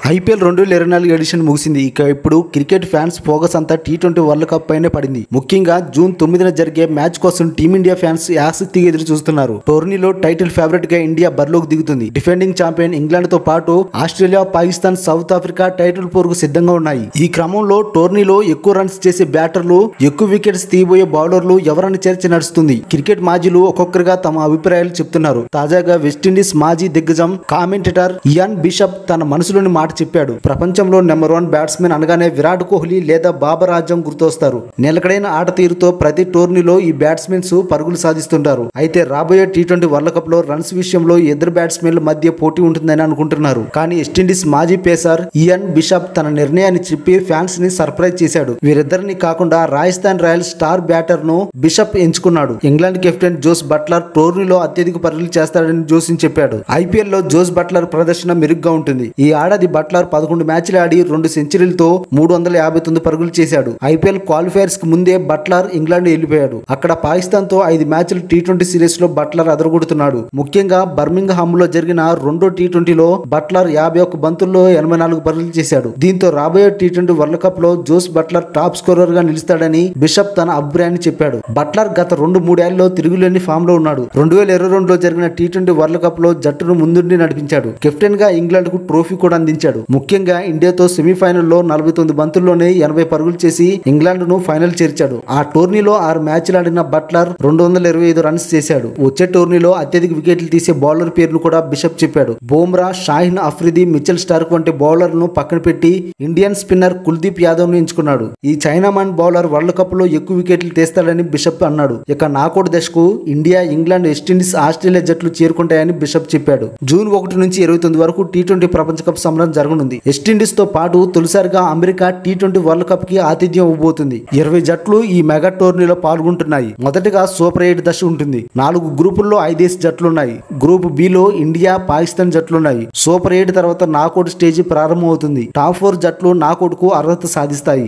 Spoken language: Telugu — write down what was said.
ఐపీఎల్ 2024 ఎడిషన్ ముగిసింది. ఇక ఇప్పుడు క్రికెట్ ఫ్యాన్స్ ఫోకస్ అంతా టీ20 వరల్డ్ కప్ పైనే పడింది. ముఖ్యంగా జూన్ 9న జరిగే మ్యాచ్ కోసం టీమిండియా ఫ్యాన్స్ ఆసక్తిగా ఎదురు చూస్తున్నారు. టోర్నీలో టైటిల్ ఫేవరెట్ గా ఇండియా బరిలోకి దిగుతుంది. డిఫెండింగ్ ఛాంపియన్ ఇంగ్లాండ్ తో పాటు Australia, Pakistan, South Africa title పోరుకు సిద్ధంగా ఉన్నాయి. ఈ క్రమంలో టోర్నీలో ఎక్కువ రన్స్ చేసే బ్యాటర్లు, ఎక్కువ వికెట్స్ తీయబోయే బౌలర్లు ఎవరని చర్చ నడుస్తుంది. క్రికెట్ మాజీలు ఒక్కొక్కరుగా తమ అభిప్రాయాలు చెప్తున్నారు. తాజాగా వెస్టిండీస్ మాజీ దిగ్గజం కామెంటేటర్ ఇయాన్ బిషప్ తన మనసులోని మాట చెప్పాడు. ప్రపంచంలో నెంబర్ 1 బ్యాట్స్మెన్ అనగానే విరాట్ కోహ్లీ లేదా బాబర్ ఆజం గుర్తొస్తారు. నిలకడైన ఆట తీరుతో ప్రతి టోర్నీలో ఈ బ్యాట్స్మెన్స్ పరుగులు సాధిస్తుంటారు. అయితే రాబోయే టీ20 వరల్డ్ కప్ లో రన్స్ విషయంలో ఇద్దరు బ్యాట్స్మెన్ల మధ్య పోటీ ఉంటుందని అనుకుంటున్నారు. కానీ వెస్టిండీస్ మాజీ పేసర్ ఇయాన్ బిషప్ తన నిర్ణయాన్ని చెప్పి ఫ్యాన్స్ ని సర్ప్రైజ్ చేశాడు. వీరిద్దరిని కాకుండా రాజస్థాన్ రాయల్స్ స్టార్ బ్యాటర్ ను బిషప్ ఎంచుకున్నాడు. ఇంగ్లాండ్ కెప్టెన్ జోస్ బట్లర్ టోర్నీలో అత్యధిక పరుగులు చేస్తాడని జోసిన్ చెప్పాడు. ఐపీఎల్ లో జోస్ బట్లర్ ప్రదర్శన మెరుగ్గా ఉంటుంది. ఈ ఏడాది బట్లర్ 11 మ్యాచ్లు ఆడి 2 సెంచరీలతో 359 పరుగులు చేశాడు. ఐపీఎల్ క్వాలిఫైర్స్ కు ముందే బట్లర్ ఇంగ్లాండ్ వెళ్లిపోయాడు. అక్కడ పాకిస్తాన్ తో 5 మ్యాచ్లు టీ20 సిరీస్ లో బట్లర్ అదరగొడుతున్నాడు. ముఖ్యంగా బర్మింగ్హామ్ లో జరిగిన రెండో టీ20లో బట్లర్ 51 బంతుల్లో 84 పరుగులు చేశాడు. దీంతో రాబోయే టీ20 వరల్డ్ కప్ లో జోస్ బట్లర్ టాప్ స్కోరర్ గా నిలుస్తాడని బిషప్ తన అభిప్రాయాన్ని చెప్పాడు. బట్లర్ గత 2-3 ఏళ్లలో తిరుగులేని ఫామ్ లో ఉన్నాడు. 2022లో జరిగిన టీ20 వరల్డ్ కప్ లో జట్టును ముందుండి నడిపించాడు. కెప్టెన్ గా ఇంగ్లాండ్ కు ట్రోఫీ కూడా అందించాడు. ముఖ్యంగా ఇండియాతో సెమీఫైనల్లో 49 బంతుల్లోనే 80 పరుగులు చేసి ఇంగ్లాండ్ ను ఫైనల్ చేర్చాడు. ఆ టోర్నీలో 6 మ్యాచ్లు ఆడిన బట్లర్ 225 రన్స్ చేశాడు. వచ్చే టోర్నీలో అత్యధిక వికెట్లు తీసే బౌలర్ పేరును కూడా బిషప్ చెప్పాడు. బుమ్రా, షాహిన్ అఫ్రిది, మిచెల్ స్టార్క్ వంటి బౌలర్లను పక్కన పెట్టి ఇండియన్ స్పిన్నర్ కుల్దీప్ యాదవ్ ను ఎంచుకున్నాడు. ఈ చైనామాన్ బౌలర్ వరల్డ్ కప్ లో ఎక్కువ వికెట్లు తీస్తాడని బిషప్ అన్నాడు. ఇక నాకౌట్ దశకు ఇండియా, ఇంగ్లాండ్, వెస్టిండీస్, ఆస్ట్రేలియా జట్లు చేరుకుంటాయని బిషప్ చెప్పాడు. జూన్ 1 నుంచి 29 వరకు టీ20 ప్రపంచ కప్ సమరం జరగనుంది. వెస్టిండీస్ తో పాటు తొలిసారిగా అమెరికా టీ20 వరల్డ్ కప్ కి ఆతిథ్యం ఇవ్వబోతుంది. 20 జట్లు ఈ మెగా టోర్నీలో పాల్గొంటున్నాయి. మొదటగా సూపర్ 8 దశ ఉంటుంది. 4 గ్రూపుల్లో 5 జట్లున్నాయి. గ్రూప్ బి లో ఇండియా, పాకిస్తాన్ జట్లున్నాయి. సూపర్ 8 తర్వాత నాకౌట్ స్టేజీ ప్రారంభమవుతుంది. టాప్ 4 జట్లు నాకౌట్ కు అర్హత సాధిస్తాయి.